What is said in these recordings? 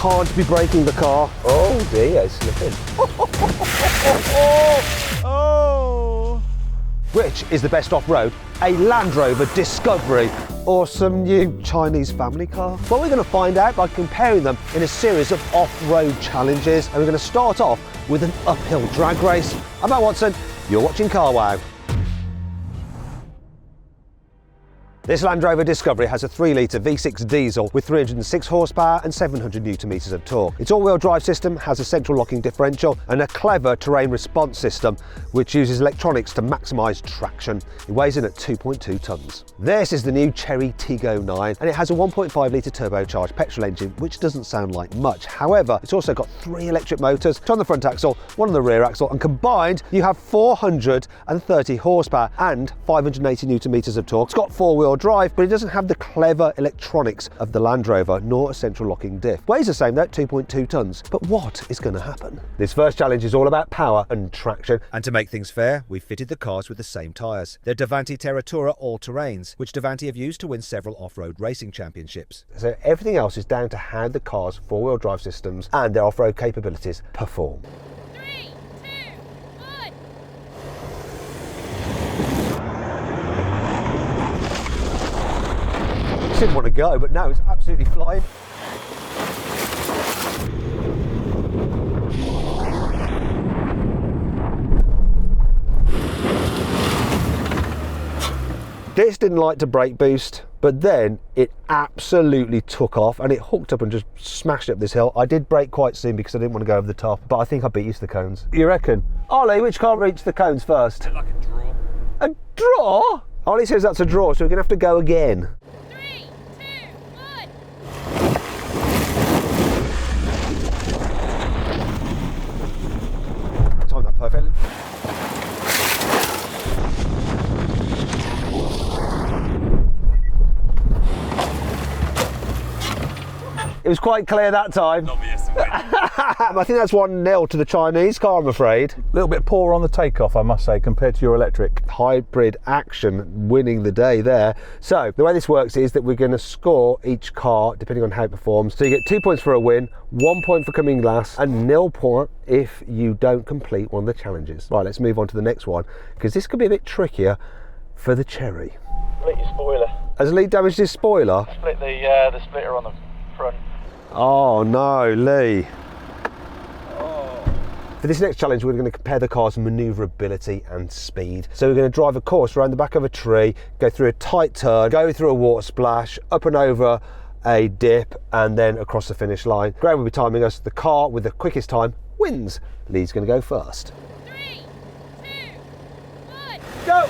can't be braking the car. Oh dear, slipping. Oh! Which is the best off-road? A Land Rover Discovery or some new Chinese family car? Well, we're going to find out by comparing them in a series of off-road challenges, and we're going to start off with an uphill drag race. I'm Matt Watson, you're watching CarWow. This Land Rover Discovery has a 3-litre V6 diesel with 306 horsepower and 700 newton metres of torque. Its all-wheel drive system has a central locking differential and a clever terrain response system which uses electronics to maximise traction. It weighs in at 2.2 tonnes. This is the new Chery Tiggo 9 and it has a 1.5-litre turbocharged petrol engine which doesn't sound like much. However, it's also got 3 electric motors, 2 on the front axle, 1 on the rear axle, and combined you have 430 horsepower and 580 newton metres of torque. It's got 4-wheel drive, but it doesn't have the clever electronics of the Land Rover, nor a central locking diff. Weighs the same though, 2.2 tonnes. But what is going to happen? This first challenge is all about power and traction. And to make things fair, we've fitted the cars with the same tyres. They're Davanti Terratura all-terrains, which Davanti have used to win several off-road racing championships. So everything else is down to how the car's 4-wheel drive systems and their off-road capabilities perform. 3, 2, 1. Didn't want to go, but no, it's absolutely flying. This didn't like to brake boost, but then it absolutely took off and it hooked up and just smashed up this hill. I did brake quite soon because I didn't want to go over the top, but I think I beat you to the cones. You reckon? Ollie, which car reached the cones first? Like a draw. A draw? Ollie says that's a draw, so we're going to have to go again. 3, 2, 1. Timed that perfectly. It was quite clear that time. Obvious. I think that's 1-0 to the Chinese car, I'm afraid. A little bit poor on the takeoff, I must say, compared to your electric. Hybrid action winning the day there. So the way this works is that we're going to score each car depending on how it performs. So you get 2 points for a win, 1 point for coming last, and 0 point if you don't complete one of the challenges. Right, let's move on to the next one because this could be a bit trickier for the Chery. Split your spoiler. Has Lee damaged his spoiler? Split the splitter on the front. Oh no, Lee. For this next challenge, we're going to compare the car's manoeuvrability and speed. So we're going to drive a course around the back of a tree, go through a tight turn, go through a water splash, up and over a dip, and then across the finish line. Graham will be timing us. The car with the quickest time wins. Lee's going to go first. 3, 2, 1. Go!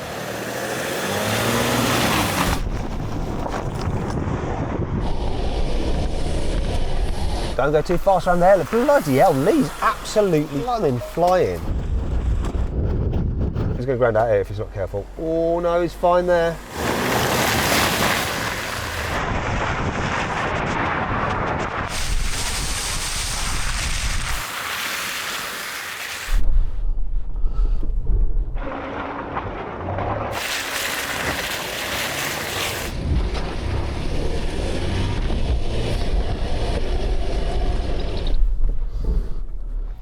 Don't go too fast around there. Bloody hell, Lee's absolutely flying. He's going to ground out here if he's not careful. Oh no, he's fine there.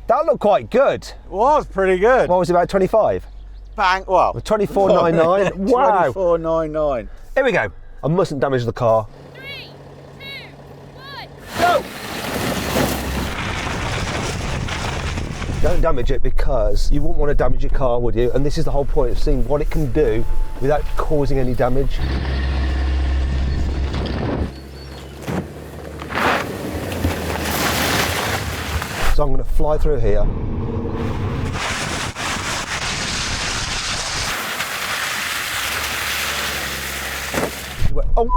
That looked quite good. It was pretty good. What was it, about 25? Bang. Well, 24.99. Wow. 24.99. Here we go. I mustn't damage the car. 3, 2, 1. Go! Don't damage it because you wouldn't want to damage your car, would you? And this is the whole point of seeing what it can do without causing any damage. So I'm going to fly through here. Oh!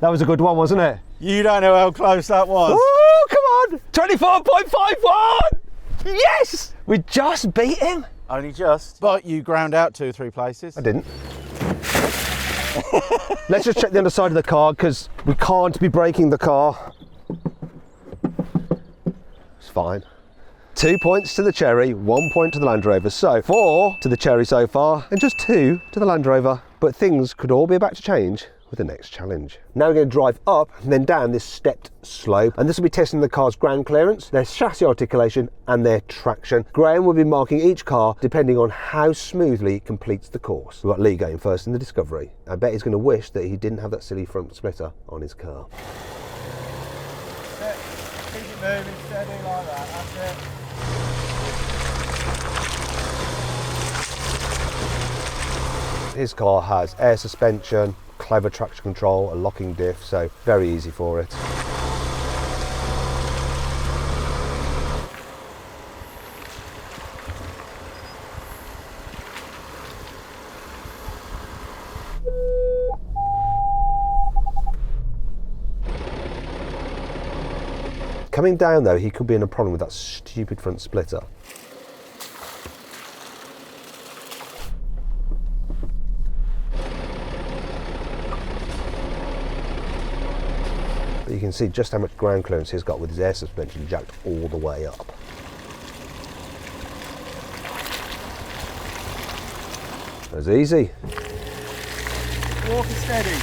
That was a good one, wasn't it? You don't know how close that was. Oh, come on! 24.51! Yes! We just beat him. Only just. But you ground out 2 or 3 places. I didn't. Let's just check the underside of the car because we can't be braking the car. It's fine. 2 points to the Cherry, 1 point to the Land Rover. So 4 to the Cherry so far, and just 2 to the Land Rover. But things could all be about to change with the next challenge. Now we're going to drive up and then down this stepped slope, and this will be testing the car's ground clearance, their chassis articulation and their traction. Graham will be marking each car depending on how smoothly it completes the course. We've got Lee going first in the Discovery. I bet he's going to wish that he didn't have that silly front splitter on his car. Keep it moving steady like that, that's it. His car has air suspension, clever traction control, a locking diff, so very easy for it. Coming down though, he could be in a problem with that stupid front splitter. But you can see just how much ground clearance he's got with his air suspension jacked all the way up. That was easy. Walk it steady.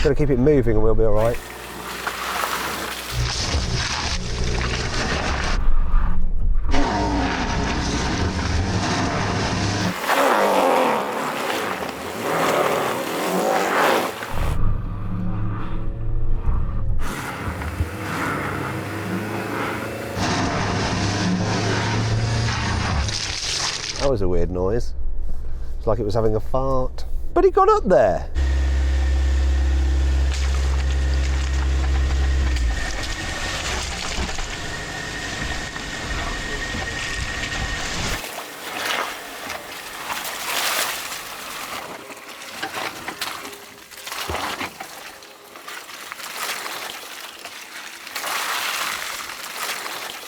Got to keep it moving and we'll be all right. That was a weird noise. It's like it was having a fart. But he got up there.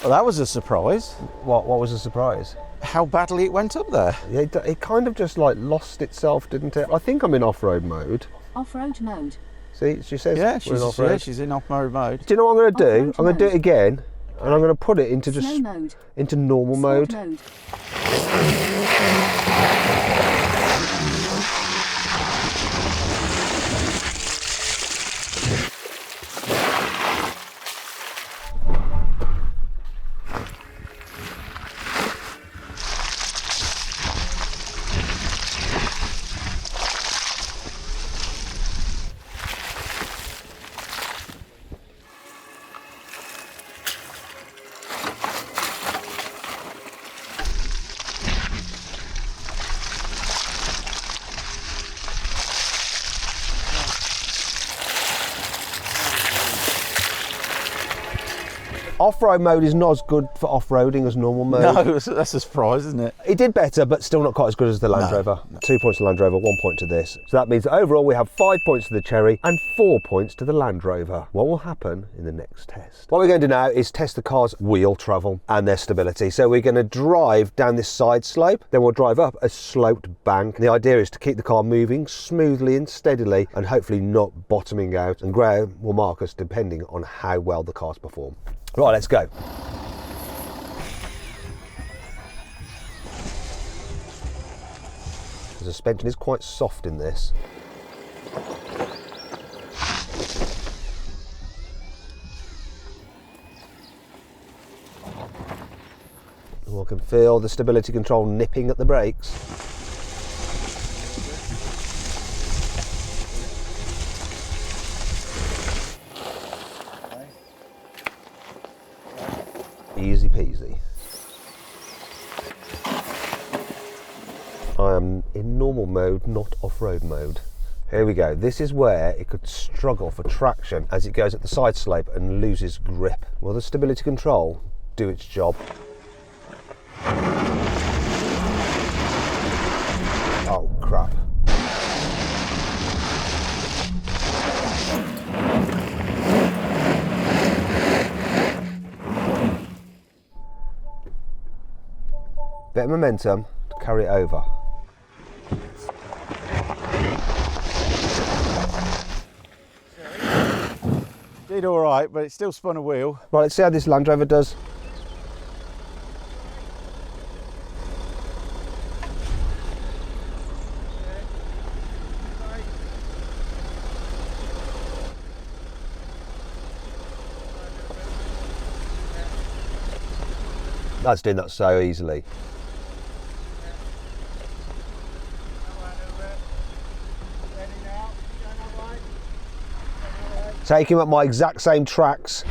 Well, that was a surprise. What was the surprise? How badly it went up there. Yeah, it kind of just like lost itself, didn't it? I think I'm in off-road mode. Off-road mode. See, she says Yeah, we're in off-road. she's in off-road mode. Do you know what I'm going to do? Off-road I'm going to do it mode. again, and I'm going to put it into Snow just mode. into normal Sport mode. mode. Off-road mode is not as good for off-roading as normal mode. No, that's a surprise, isn't it? It did better, but still not quite as good as the Land Rover. 2 points to the Land Rover, 1 point to this. So that means that overall we have 5 points to the Cherry and 4 points to the Land Rover. What will happen in the next test? What we're going to do now is test the car's wheel travel and their stability. So we're going to drive down this side slope, then we'll drive up a sloped bank. And the idea is to keep the car moving smoothly and steadily and hopefully not bottoming out. And Graham will mark us depending on how well the cars perform. Right, let's go. The suspension is quite soft in this. I can feel the stability control nipping at the brakes. Easy peasy. I am in normal mode, not off-road mode. Here we go. This is where it could struggle for traction as it goes up the side slope and loses grip. Will the stability control do its job? Oh crap. Bit of momentum to carry it over. Did all right, but it still spun a wheel. Right, let's see how this Land Rover does. That's doing that so easily. Take him at my exact same tracks.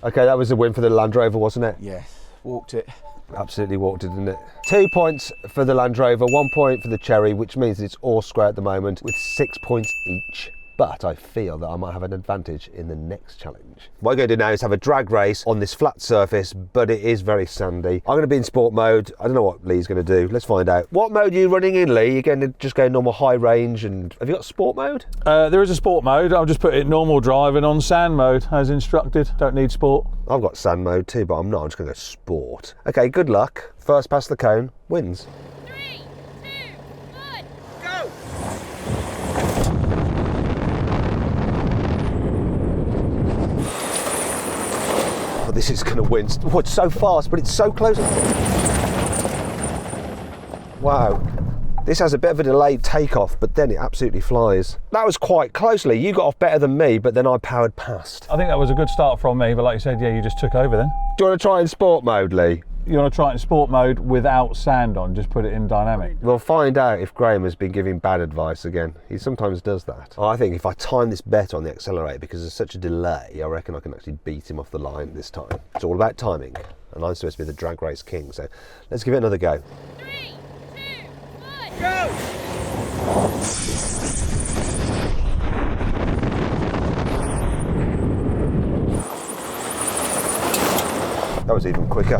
Okay, that was a win for the Land Rover, wasn't it? Yes, walked it. Absolutely walked it, didn't it? 2 points for the Land Rover, 1 point for the Cherry, which means it's all square at the moment with 6 points each. But I feel that I might have an advantage in the next challenge. What I'm going to do now is have a drag race on this flat surface, but it is very sandy. I'm going to be in sport mode. I don't know what Lee's going to do. Let's find out. What mode are you running in, Lee? You're going to just go normal high range, and have you got sport mode? There is a sport mode. I'll just put it normal driving on sand mode as instructed. Don't need sport. I've got sand mode too, but I'm not. I'm just going to go sport. Okay, good luck. First past the cone wins. 3, 2, 1. Oh, this is going to win. Oh, it's so fast, but it's so close. Wow. This has a bit of a delayed takeoff, but then it absolutely flies. That was quite closely. You got off better than me, but then I powered past. I think that was a good start from me, but like you said, yeah, you just took over then. Do you want to try in sport mode, Lee? You want to try it in sport mode without sand on, just put it in dynamic. We'll find out if Graham has been giving bad advice again. He sometimes does that. I think if I time this better on the accelerator, because there's such a delay, I reckon I can actually beat him off the line this time. It's all about timing, and I'm supposed to be the drag race king, so let's give it another go. 3, 2, 1. Go! That was even quicker.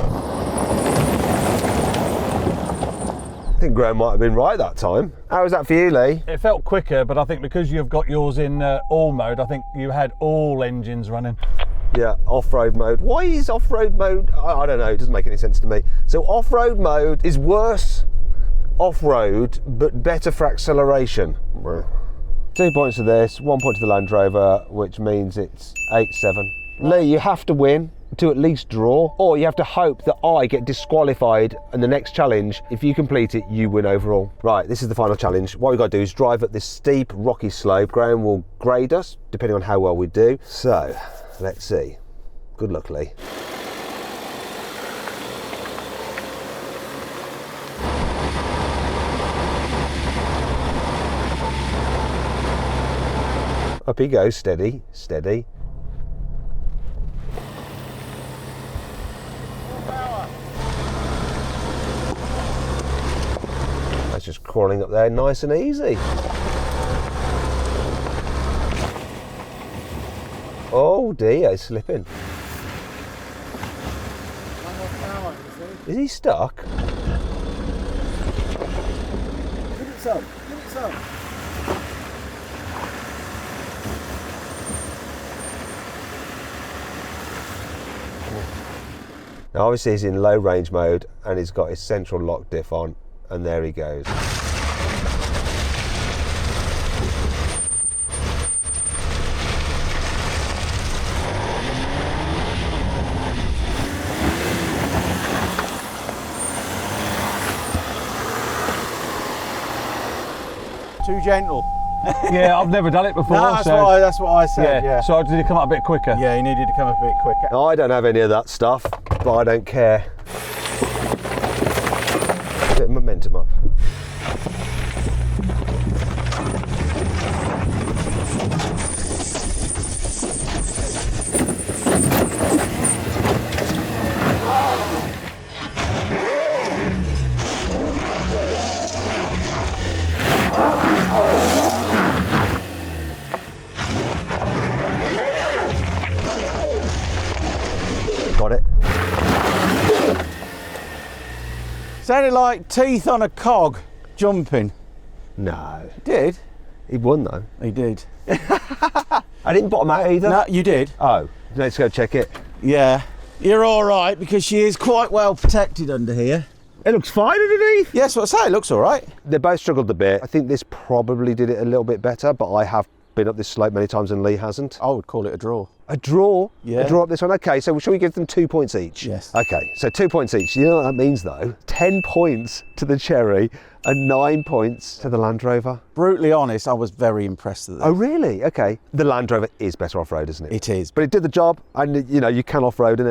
I think Graham might have been right that time. How was that for you, Lee? It felt quicker, but I think because you've got yours in all mode, I think you had all engines running. Yeah, off-road mode. Why is off-road mode? I don't know, it doesn't make any sense to me. So off-road mode is worse off-road, but better for acceleration. 2 points to this, 1 point to the Land Rover, which means it's 8-7. Lee, you have to win to at least draw, or you have to hope that I get disqualified in the next challenge. If you complete it, you win overall. Right, this is the final challenge. What we've got to do is drive up this steep, rocky slope. Graham will grade us, depending on how well we do. So, let's see. Good luck, Lee. Up he goes, steady, steady. That's just crawling up there nice and easy. Oh dear, he's slipping. Is he stuck? Give it some, give it some. Now obviously he's in low range mode and he's got his central lock diff on, and there he goes. Too gentle. Yeah, I've never done it before. No, that's what I said, yeah. So did it come up a bit quicker? Yeah, you needed to come a bit quicker. Now, I don't have any of that stuff, but I don't care. A bit of momentum up. Got it. Sounded like teeth on a cog jumping. No. Did? He won though. He did. I didn't bottom out either. No, you did. Oh, let's go check it. Yeah. You're all right because she is quite well protected under here. It looks fine underneath. Yes, what I say, it looks all right. They both struggled a bit. I think this probably did it a little bit better, but I have been up this slope many times and Lee hasn't. I would call it a draw. A draw? Yeah. A draw up this one? Okay, so shall we give them 2 points each? Yes. Okay, so 2 points each. You know what that means though? 10 points to the Cherry and 9 points to the Land Rover. Brutally honest, I was very impressed with this. Oh really? Okay. The Land Rover is better off-road, isn't it? It is. But it did the job, and you know, you can off-road in it.